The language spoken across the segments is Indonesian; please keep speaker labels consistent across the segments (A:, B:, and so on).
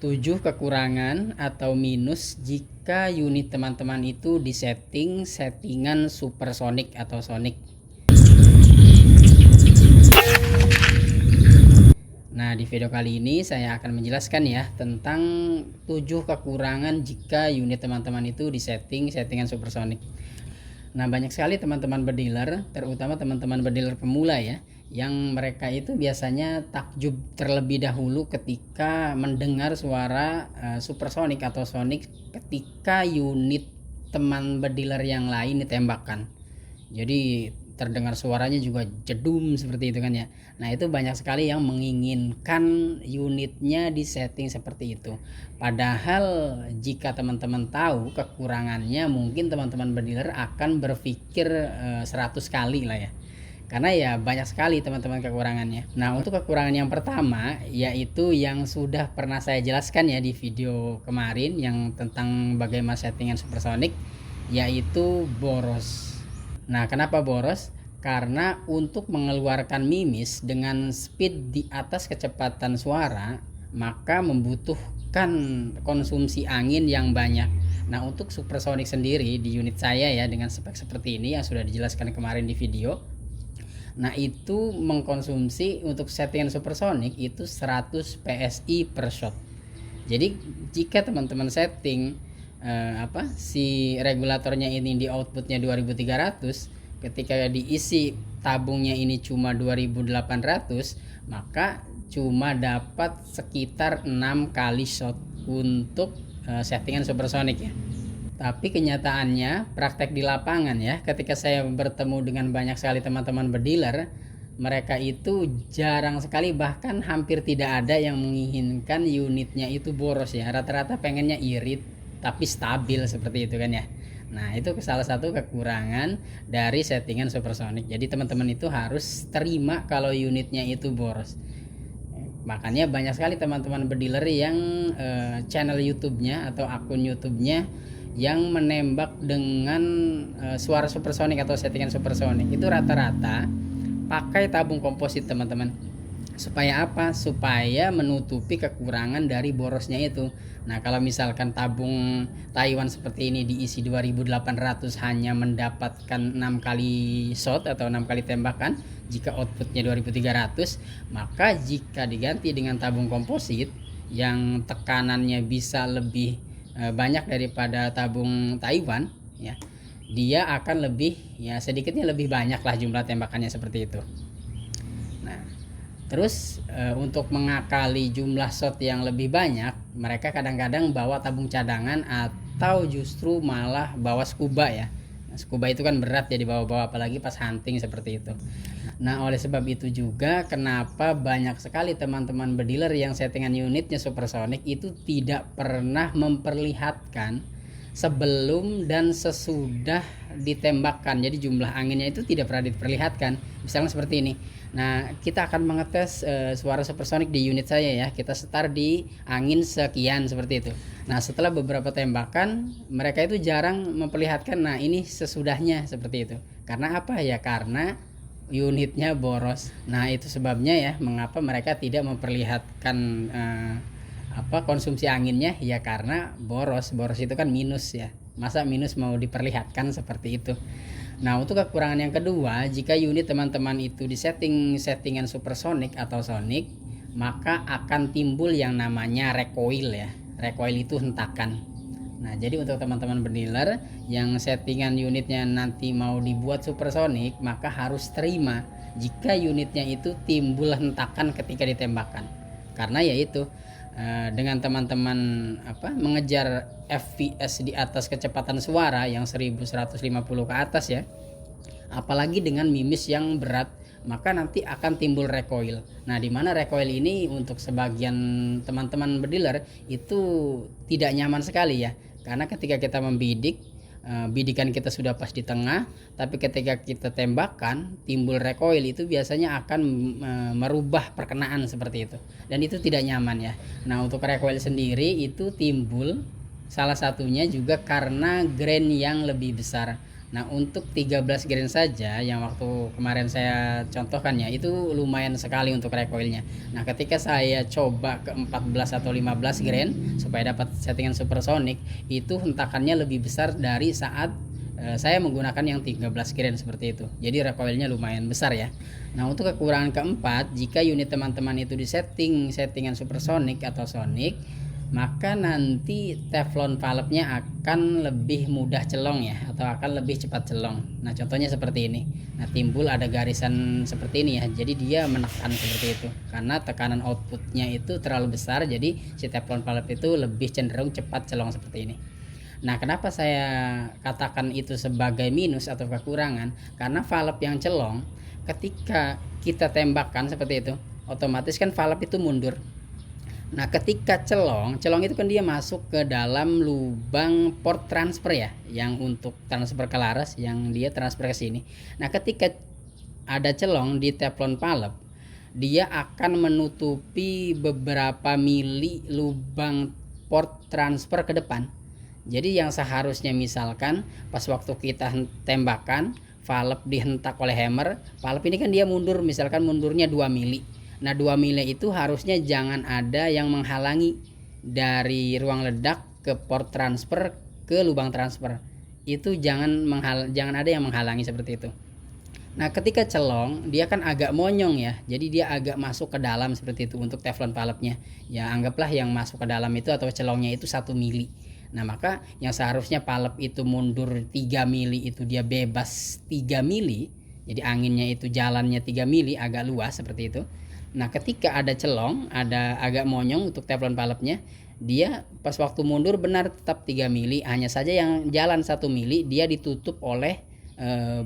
A: 7 kekurangan atau minus jika unit teman-teman itu settingan supersonic atau sonic. Nah, di video kali ini saya akan menjelaskan ya tentang 7 kekurangan jika unit teman-teman itu settingan supersonic. Nah, banyak sekali teman-teman berdealer, terutama teman-teman berdealer pemula ya, yang mereka itu biasanya takjub terlebih dahulu ketika mendengar suara supersonic atau sonic ketika unit teman berdealer yang lain ditembakkan. Jadi terdengar suaranya juga jedum seperti itu kan ya. Nah, itu banyak sekali yang menginginkan unitnya disetting seperti itu. Padahal jika teman-teman tahu kekurangannya, mungkin teman-teman berdealer akan berpikir 100 kali lah ya. Karena ya banyak sekali teman-teman kekurangannya. Nah, untuk kekurangan yang pertama yaitu yang sudah pernah saya jelaskan ya di video kemarin yang tentang bagaimana settingan supersonic, yaitu boros. Nah, kenapa boros? Karena untuk mengeluarkan mimis dengan speed di atas kecepatan suara, maka membutuhkan konsumsi angin yang banyak. Nah, untuk supersonic sendiri di unit saya ya dengan spek seperti ini yang sudah dijelaskan kemarin di video. Nah, itu mengkonsumsi untuk settingan supersonic itu 100 PSI per shot. Jadi jika teman-teman setting si regulatornya ini di outputnya 2300, ketika diisi tabungnya ini cuma 2800, maka cuma dapat sekitar 6 kali shot untuk settingan supersonic ya. Tapi kenyataannya praktek di lapangan ya, ketika saya bertemu dengan banyak sekali teman-teman berdealer, mereka itu jarang sekali, bahkan hampir tidak ada yang menginginkan unitnya itu boros ya. Rata-rata pengennya irit tapi stabil seperti itu kan ya. Nah, itu salah satu kekurangan dari settingan supersonic. Jadi teman-teman itu harus terima kalau unitnya itu boros. Makanya banyak sekali teman-teman berdealer yang channel YouTube-nya atau akun YouTube-nya yang menembak dengan suara supersonic atau settingan supersonic itu rata-rata pakai tabung komposit teman-teman. Supaya apa? Supaya menutupi kekurangan dari borosnya itu. Nah, kalau misalkan tabung Taiwan seperti ini diisi 2800 hanya mendapatkan 6 kali shot atau 6 kali tembakan jika outputnya 2300, maka jika diganti dengan tabung komposit yang tekanannya bisa lebih banyak daripada tabung Taiwan ya, dia akan lebih ya sedikitnya lebih banyak lah jumlah tembakannya seperti itu. Nah, terus untuk mengakali jumlah shot yang lebih banyak, mereka kadang-kadang bawa tabung cadangan atau justru malah bawa scuba ya. Nah, scuba itu kan berat ya dibawa-bawa, apalagi pas hunting seperti itu. Nah, oleh sebab itu juga kenapa banyak sekali teman-teman berdealer yang settingan unitnya supersonic itu tidak pernah memperlihatkan sebelum dan sesudah ditembakkan. Jadi jumlah anginnya itu tidak pernah diperlihatkan. Misalnya seperti ini. Nah, kita akan mengetes suara supersonic di unit saya ya. Kita start di angin sekian seperti itu. Nah, setelah beberapa tembakan, mereka itu jarang memperlihatkan. Nah, ini sesudahnya seperti itu. Karena apa ya? Karena unitnya boros. Nah, itu sebabnya ya mengapa mereka tidak memperlihatkan konsumsi anginnya ya, karena boros itu kan minus ya, masa minus mau diperlihatkan seperti itu. Nah, untuk kekurangan yang kedua, jika unit teman-teman itu settingan supersonic atau sonic, maka akan timbul yang namanya recoil ya. Recoil itu hentakan. Nah, jadi untuk teman-teman berdealer yang settingan unitnya nanti mau dibuat supersonic, maka harus terima jika unitnya itu timbul hentakan ketika ditembakkan. Karena yaitu dengan teman-teman mengejar FPS di atas kecepatan suara yang 1150 ke atas ya, apalagi dengan mimis yang berat, maka nanti akan timbul recoil. Nah, di mana recoil ini untuk sebagian teman-teman berdealer itu tidak nyaman sekali ya, karena ketika kita membidik, bidikan kita sudah pas di tengah, tapi ketika kita tembakan timbul recoil, itu biasanya akan merubah perkenaan seperti itu, dan itu tidak nyaman ya. Nah, untuk recoil sendiri itu timbul salah satunya juga karena grain yang lebih besar. Nah untuk 13 grain saja yang waktu kemarin saya contohkan ya, itu lumayan sekali untuk recoilnya. Nah ketika saya coba ke 14 atau 15 grain supaya dapat settingan supersonic, itu hentakannya lebih besar dari saat saya menggunakan yang 13 grain seperti itu. Jadi recoilnya lumayan besar ya. Nah untuk kekurangan keempat, jika unit teman-teman itu settingan supersonic atau sonic, maka nanti teflon valve-nya akan lebih mudah celong ya, atau akan lebih cepat celong. Nah contohnya seperti ini. Nah timbul ada garisan seperti ini ya, jadi dia menekan seperti itu karena tekanan outputnya itu terlalu besar, jadi si teflon valve itu lebih cenderung cepat celong seperti ini. Nah kenapa saya katakan itu sebagai minus atau kekurangan, karena valve yang celong ketika kita tembakkan seperti itu, otomatis kan valve itu mundur. Nah ketika celong itu kan dia masuk ke dalam lubang port transfer ya, yang untuk transfer ke laras, yang dia transfer ke sini. Nah ketika ada celong di teflon valve, dia akan menutupi beberapa mili lubang port transfer ke depan. Jadi yang seharusnya misalkan pas waktu kita tembakan, valve dihentak oleh hammer, valve ini kan dia mundur, misalkan mundurnya 2 mili. Nah 2 mili itu harusnya jangan ada yang menghalangi dari ruang ledak ke port transfer ke lubang transfer. Itu jangan ada yang menghalangi seperti itu. Nah ketika celong dia kan agak monyong ya, jadi dia agak masuk ke dalam seperti itu untuk teflon valve-nya. Ya anggaplah yang masuk ke dalam itu atau celongnya itu 1 mili. Nah maka yang seharusnya valve itu mundur 3 mili itu dia bebas 3 mili. Jadi anginnya itu jalannya 3 mili agak luas seperti itu. Nah ketika ada celong, ada agak monyong untuk teflon valve-nya, dia pas waktu mundur benar tetap 3 mili, hanya saja yang jalan 1 mili dia ditutup oleh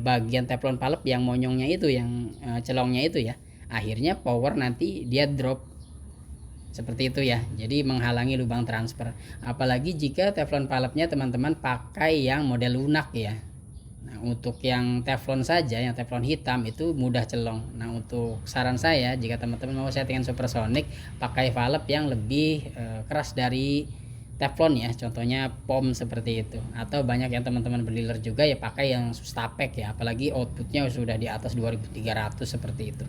A: bagian teflon valve yang monyongnya itu, yang celongnya itu ya. Akhirnya power nanti dia drop seperti itu ya, jadi menghalangi lubang transfer. Apalagi jika teflon valve-nya teman-teman pakai yang model lunak ya. Nah untuk yang teflon saja, yang teflon hitam itu mudah celong. Nah untuk saran saya, jika teman-teman mau settingan supersonic, pakai valve yang lebih keras dari teflon ya, contohnya POM seperti itu. Atau banyak yang teman-teman berdealer juga ya pakai yang Sustapek ya, apalagi outputnya sudah di atas 2300 seperti itu.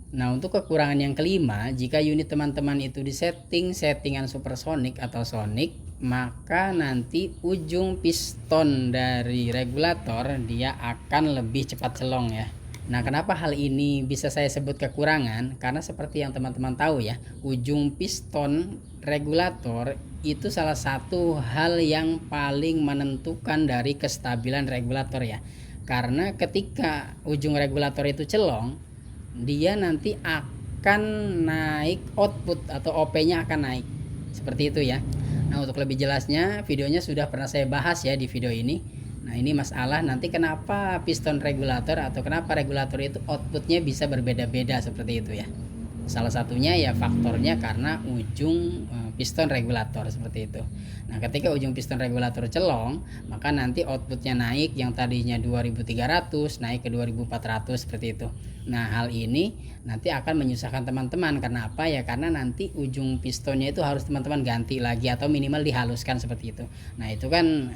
A: Nah untuk kekurangan yang kelima, jika unit teman-teman itu settingan supersonic atau sonic, maka nanti ujung piston dari regulator dia akan lebih cepat celong ya. Nah kenapa hal ini bisa saya sebut kekurangan, karena seperti yang teman-teman tahu ya, ujung piston regulator itu salah satu hal yang paling menentukan dari kestabilan regulator ya. Karena ketika ujung regulator itu celong, dia nanti akan naik output atau OP-nya akan naik seperti itu ya. Nah untuk lebih jelasnya videonya sudah pernah saya bahas ya di video ini. Nah ini masalah nanti kenapa piston regulator atau kenapa regulator itu outputnya bisa berbeda-beda seperti itu ya. Salah satunya ya faktornya karena ujung piston regulator seperti itu. Nah ketika ujung piston regulator celong, maka nanti outputnya naik, yang tadinya 2300 naik ke 2400 seperti itu. Nah hal ini nanti akan menyusahkan teman-teman. Karena apa ya, karena nanti ujung pistonnya itu harus teman-teman ganti lagi atau minimal dihaluskan seperti itu. Nah itu kan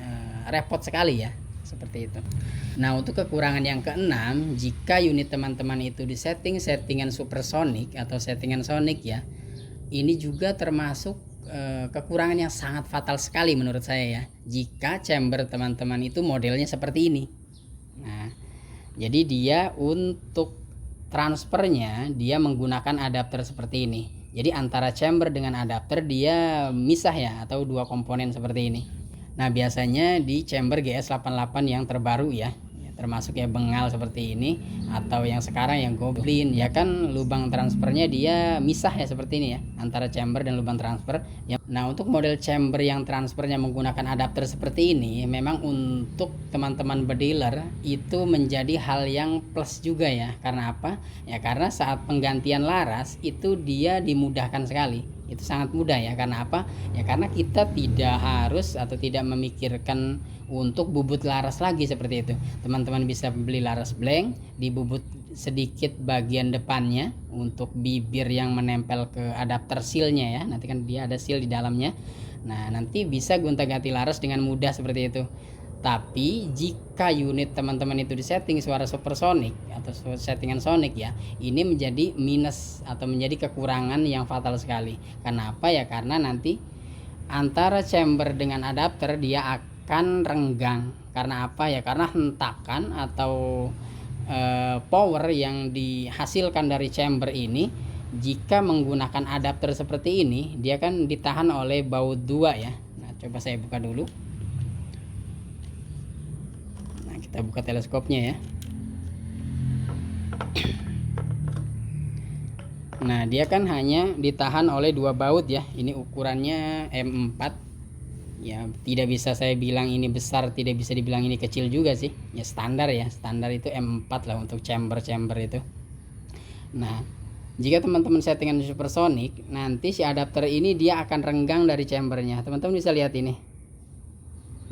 A: repot sekali ya, seperti itu. Nah untuk kekurangan yang keenam, jika unit teman-teman itu settingan supersonic atau settingan sonic ya, ini juga termasuk kekurangan yang sangat fatal sekali menurut saya ya, jika chamber teman-teman itu modelnya seperti ini. Nah jadi dia untuk transfernya dia menggunakan adapter seperti ini. Jadi antara chamber dengan adapter dia misah ya, atau dua komponen seperti ini. Nah biasanya di chamber GS88 yang terbaru ya, termasuk ya bengal seperti ini, atau yang sekarang yang Goblin ya kan, lubang transfernya dia misah ya seperti ini ya, antara chamber dan lubang transfer ya. Nah untuk model chamber yang transfernya menggunakan adapter seperti ini, memang untuk teman-teman berdealer itu menjadi hal yang plus juga ya. Karena apa ya, karena saat penggantian laras itu dia dimudahkan sekali. Itu sangat mudah ya. Karena apa ya, karena kita tidak harus atau tidak memikirkan untuk bubut laras lagi seperti itu. Teman-teman bisa beli laras blank, dibubut sedikit bagian depannya untuk bibir yang menempel ke adapter sealnya ya, nanti kan dia ada seal di dalamnya. Nah nanti bisa gonta-ganti laras dengan mudah seperti itu. Tapi jika unit teman-teman itu disetting suara supersonik atau settingan sonic ya, ini menjadi minus atau menjadi kekurangan yang fatal sekali. Kenapa ya? Karena nanti antara chamber dengan adapter dia akan renggang. Karena apa ya? Karena hentakan atau power yang dihasilkan dari chamber ini jika menggunakan adapter seperti ini, dia kan ditahan oleh baut 2 ya. Nah, coba saya buka dulu. Nah, kita buka teleskopnya ya. Nah, dia kan hanya ditahan oleh 2 baut ya. Ini ukurannya M4. Ya, tidak bisa saya bilang ini besar, tidak bisa dibilang ini kecil juga sih. Ya standar ya. Standar itu M4 lah untuk chamber-chamber itu. Nah, jika teman-teman settingan supersonic, nanti si adapter ini dia akan renggang dari chambernya. Teman-teman bisa lihat ini.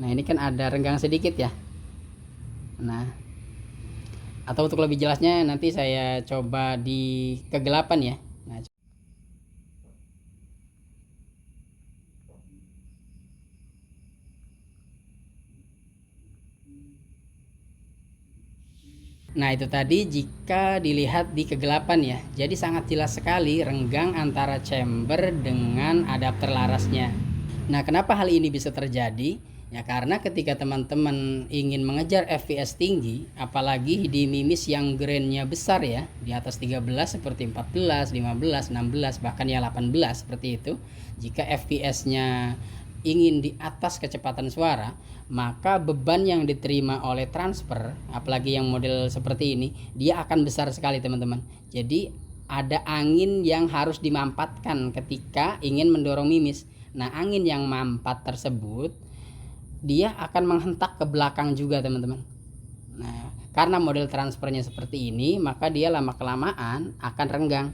A: Nah, ini kan ada renggang sedikit ya. Nah, atau untuk lebih jelasnya nanti saya coba di kegelapan ya. Nah, itu tadi jika dilihat di kegelapan ya. Jadi sangat jelas sekali renggang antara chamber dengan adapter larasnya. Nah, kenapa hal ini bisa terjadi? Ya karena ketika teman-teman ingin mengejar FPS tinggi, apalagi di mimis yang grainnya besar ya, di atas 13 seperti 14, 15, 16, bahkan ya 18 seperti itu. Jika FPS-nya ingin di atas kecepatan suara, maka beban yang diterima oleh transfer, apalagi yang model seperti ini, dia akan besar sekali teman-teman. Jadi ada angin yang harus dimampatkan ketika ingin mendorong mimis. Nah, angin yang mampat tersebut dia akan menghentak ke belakang juga teman-teman. Nah, karena model transfernya seperti ini, maka dia lama kelamaan akan renggang.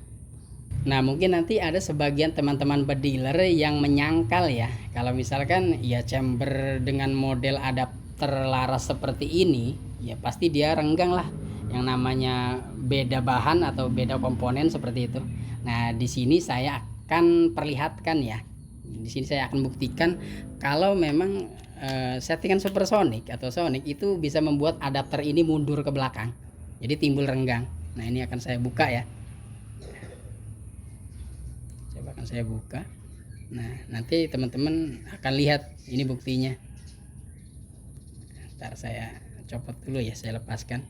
A: Nah, mungkin nanti ada sebagian teman-teman bediler yang menyangkal ya, kalau misalkan ya chamber dengan model adapter laras seperti ini, ya pasti dia renggang lah. Yang namanya beda bahan atau beda komponen seperti itu. Nah, di sini saya akan perlihatkan ya. Di sini saya akan buktikan kalau memang settingan supersonic atau sonic itu bisa membuat adapter ini mundur ke belakang. Jadi timbul renggang. Nah, ini akan saya buka ya. Coba akan saya buka. Nah, nanti teman-teman akan lihat ini buktinya. Ntar saya copot dulu ya, saya lepaskan.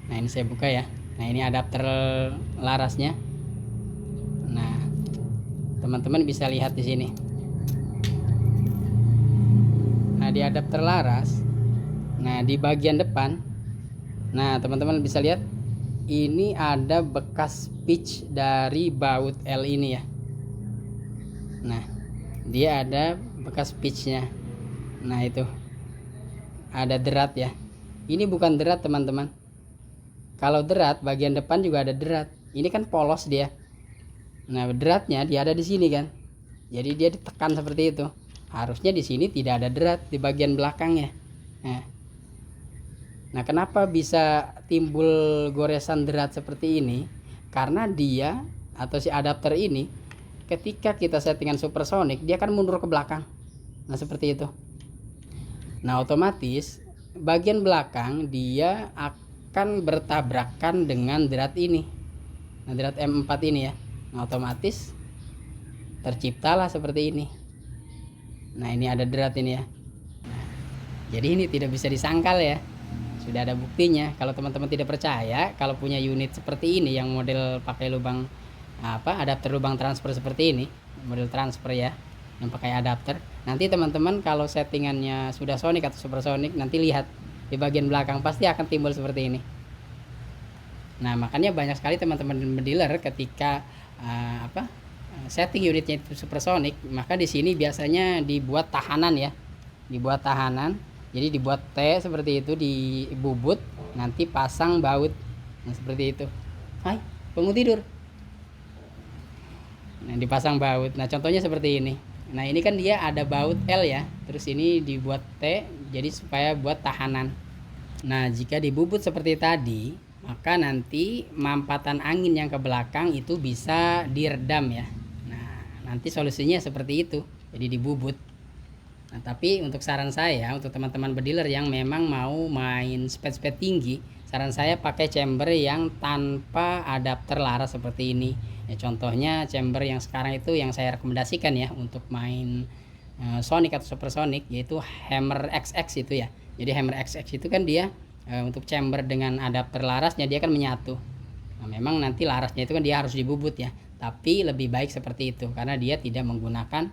A: Nah, ini saya buka ya. Nah, ini adapter larasnya. Nah, teman-teman bisa lihat di sini. Nah, di adapter laras, nah di bagian depan, nah teman-teman bisa lihat ini ada bekas pitch dari baut L ini ya. Nah, dia ada bekas pitchnya. Nah, itu ada derat ya. Ini bukan derat teman-teman. Kalau derat bagian depan juga ada derat. Ini kan polos dia. Nah, deratnya dia ada di sini kan. Jadi dia ditekan seperti itu. Harusnya di sini tidak ada derat di bagian belakangnya. Nah, kenapa bisa timbul goresan derat seperti ini? Karena dia atau si adapter ini ketika kita settingan supersonic dia akan mundur ke belakang. Nah, seperti itu. Nah, otomatis bagian belakang dia akan bertabrakan dengan derat ini. Nah, derat M4 ini ya. Nah, otomatis terciptalah seperti ini. Nah, ini ada derat ini ya. Nah, jadi ini tidak bisa disangkal ya. Sudah ada buktinya. Kalau teman-teman tidak percaya, kalau punya unit seperti ini yang model pakai lubang adapter lubang transfer seperti ini, model transfer ya, yang pakai adapter. Nanti teman-teman kalau settingannya sudah sonic atau supersonic, nanti lihat di bagian belakang pasti akan timbul seperti ini. Nah, makanya banyak sekali teman-teman dealer ketika setting unitnya itu supersonic, maka di sini biasanya dibuat tahanan ya. Dibuat tahanan. Jadi dibuat T seperti itu di bubut, nanti pasang baut. Nah, seperti itu. Hai, bangun tidur. Nah, dipasang baut. Nah, contohnya seperti ini. Nah, ini kan dia ada baut L ya. Terus ini dibuat T jadi supaya buat tahanan. Nah, jika dibubut seperti tadi, maka nanti mampatan angin yang ke belakang itu bisa diredam ya. Nah, nanti solusinya seperti itu. Jadi dibubut. Nah, tapi untuk saran saya untuk teman-teman bediler yang memang mau main speed tinggi, saran saya pakai chamber yang tanpa adapter laras seperti ini. Ya, contohnya chamber yang sekarang itu yang saya rekomendasikan ya untuk main sonic atau supersonic, yaitu Hammer XX itu ya. Jadi Hammer XX itu kan dia untuk chamber dengan adapter larasnya dia kan menyatu. Nah, memang nanti larasnya itu kan dia harus dibubut ya, tapi lebih baik seperti itu karena dia tidak menggunakan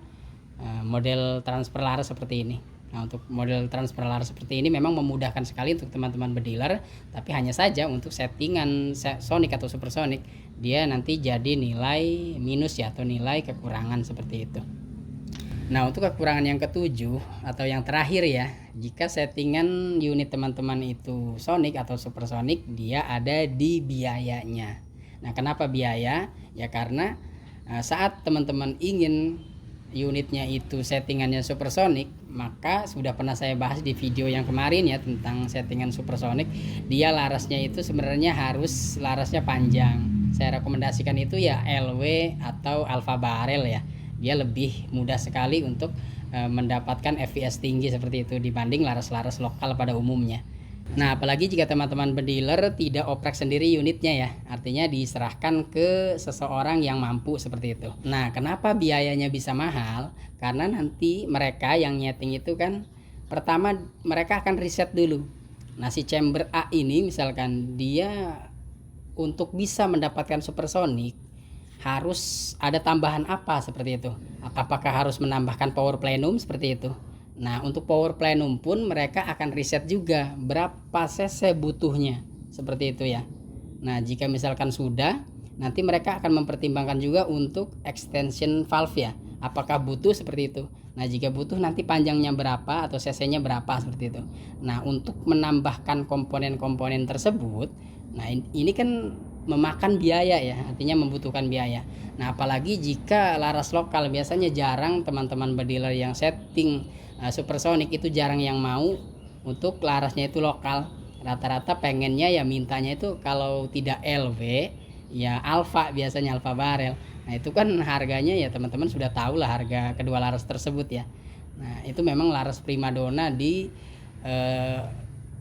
A: model transfer laras seperti ini. Nah, untuk model transfer laras seperti ini memang memudahkan sekali untuk teman-teman bediler, tapi hanya saja untuk settingan sonic atau supersonic dia nanti jadi nilai minus ya, atau nilai kekurangan seperti itu. Nah, untuk kekurangan yang ketujuh atau yang terakhir ya, jika settingan unit teman-teman itu sonic atau supersonic, dia ada di biayanya. Nah, kenapa biaya? Ya karena saat teman-teman ingin unitnya itu settingannya supersonic, maka sudah pernah saya bahas di video yang kemarin ya tentang settingan supersonic, dia larasnya itu sebenarnya harus larasnya panjang. Saya rekomendasikan itu ya LW atau alpha barrel ya, dia lebih mudah sekali untuk mendapatkan FPS tinggi seperti itu dibanding laras-laras lokal pada umumnya. Nah, apalagi jika teman-teman bediler tidak oprek sendiri unitnya ya, artinya diserahkan ke seseorang yang mampu seperti itu. Nah, kenapa biayanya bisa mahal? Karena nanti mereka yang nyeting itu kan pertama mereka akan riset dulu. Nah, si chamber A ini misalkan dia untuk bisa mendapatkan supersonic harus ada tambahan apa seperti itu. Apakah harus menambahkan power plenum seperti itu? Nah, untuk power plenum pun mereka akan riset juga berapa cc butuhnya seperti itu ya. Nah, jika misalkan sudah, nanti mereka akan mempertimbangkan juga untuk extension valve ya. Apakah butuh seperti itu? Nah, jika butuh nanti panjangnya berapa atau cc-nya berapa seperti itu. Nah, untuk menambahkan komponen-komponen tersebut, nah ini kan memakan biaya ya, artinya membutuhkan biaya. Nah, apalagi jika laras lokal, biasanya jarang teman-teman bediler yang setting supersonic itu jarang yang mau untuk larasnya itu lokal. Rata-rata pengennya ya mintanya itu kalau tidak LV ya alpha, biasanya alpha barrel. Nah, itu kan harganya ya teman-teman sudah tahu lah harga kedua laras tersebut ya. Nah, itu memang laras primadona di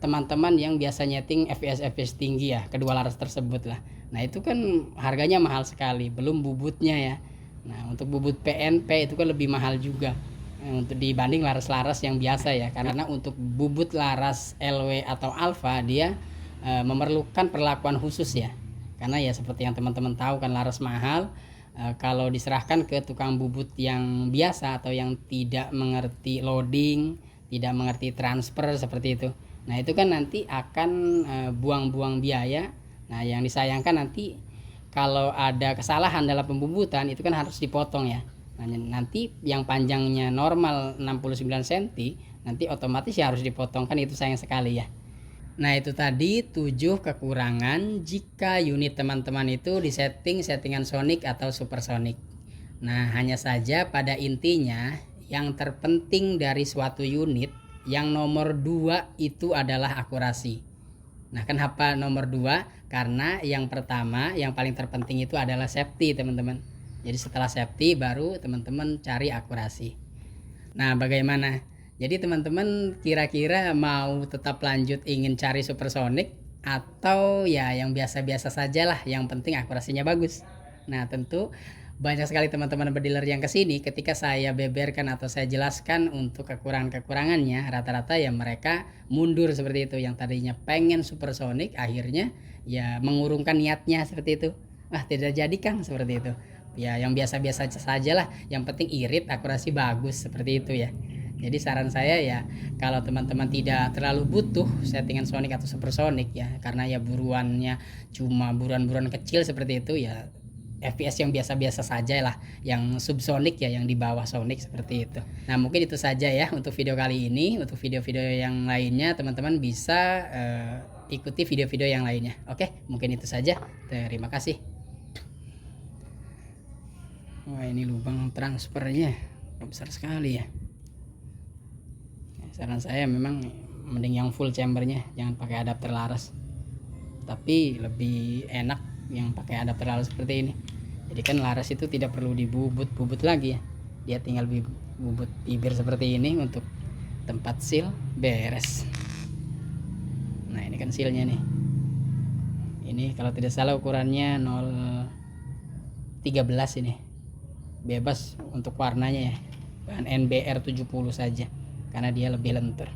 A: teman-teman yang biasa nyeting FPS tinggi ya, kedua laras tersebut lah. Nah, itu kan harganya mahal sekali, belum bubutnya ya. Nah, untuk bubut PNP itu kan lebih mahal juga untuk dibanding laras-laras yang biasa ya, karena untuk bubut laras LW atau alpha dia memerlukan perlakuan khusus ya. Karena ya seperti yang teman-teman tahu kan laras mahal kalau diserahkan ke tukang bubut yang biasa atau yang tidak mengerti loading, tidak mengerti transfer seperti itu. Nah, itu kan nanti akan buang-buang biaya. Nah, yang disayangkan nanti kalau ada kesalahan dalam pembubutan itu kan harus dipotong ya. Nah, nanti yang panjangnya normal 69 cm nanti otomatis ya harus dipotong, kan itu sayang sekali ya. Nah, itu tadi 7 kekurangan jika unit teman-teman itu settingan sonic atau supersonic. Nah, hanya saja pada intinya yang terpenting dari suatu unit yang nomor 2 itu adalah akurasi. Nah, kenapa nomor 2? Karena yang pertama, yang paling terpenting itu adalah safety, teman-teman. Jadi setelah safety baru teman-teman cari akurasi. Nah, bagaimana? Jadi teman-teman kira-kira mau tetap lanjut ingin cari supersonic atau ya yang biasa-biasa saja lah, yang penting akurasinya bagus. Nah, tentu banyak sekali teman-teman bediler yang kesini ketika saya beberkan atau saya jelaskan untuk kekurangan-kekurangannya, rata-rata ya mereka mundur seperti itu. Yang tadinya pengen supersonic akhirnya ya mengurungkan niatnya seperti itu. Wah, tidak jadi Kang seperti itu. Ya yang biasa-biasa saja lah, yang penting irit akurasi bagus seperti itu ya. Jadi saran saya ya kalau teman-teman tidak terlalu butuh settingan sonic atau supersonic ya, karena ya buruannya cuma buruan-buruan kecil seperti itu ya, FPS yang biasa-biasa saja lah, yang subsonic ya, yang di bawah sonic seperti itu. Nah, mungkin itu saja ya untuk video kali ini. Untuk video-video yang lainnya teman-teman bisa ikuti video-video yang lainnya. Oke, mungkin itu saja. Terima kasih. Wah, ini lubang transfernya besar sekali ya. Saran saya memang mending yang full chambernya, jangan pakai adapter laras. Tapi lebih enak yang pakai adapter laras seperti ini. Jadi kan laras itu tidak perlu dibubut-bubut lagi ya, dia tinggal bubut bibir seperti ini untuk tempat seal, beres. Nah ini kan sealnya nih, ini kalau tidak salah ukurannya 013 ini, bebas untuk warnanya ya, bahan NBR 70 saja karena dia lebih lentur.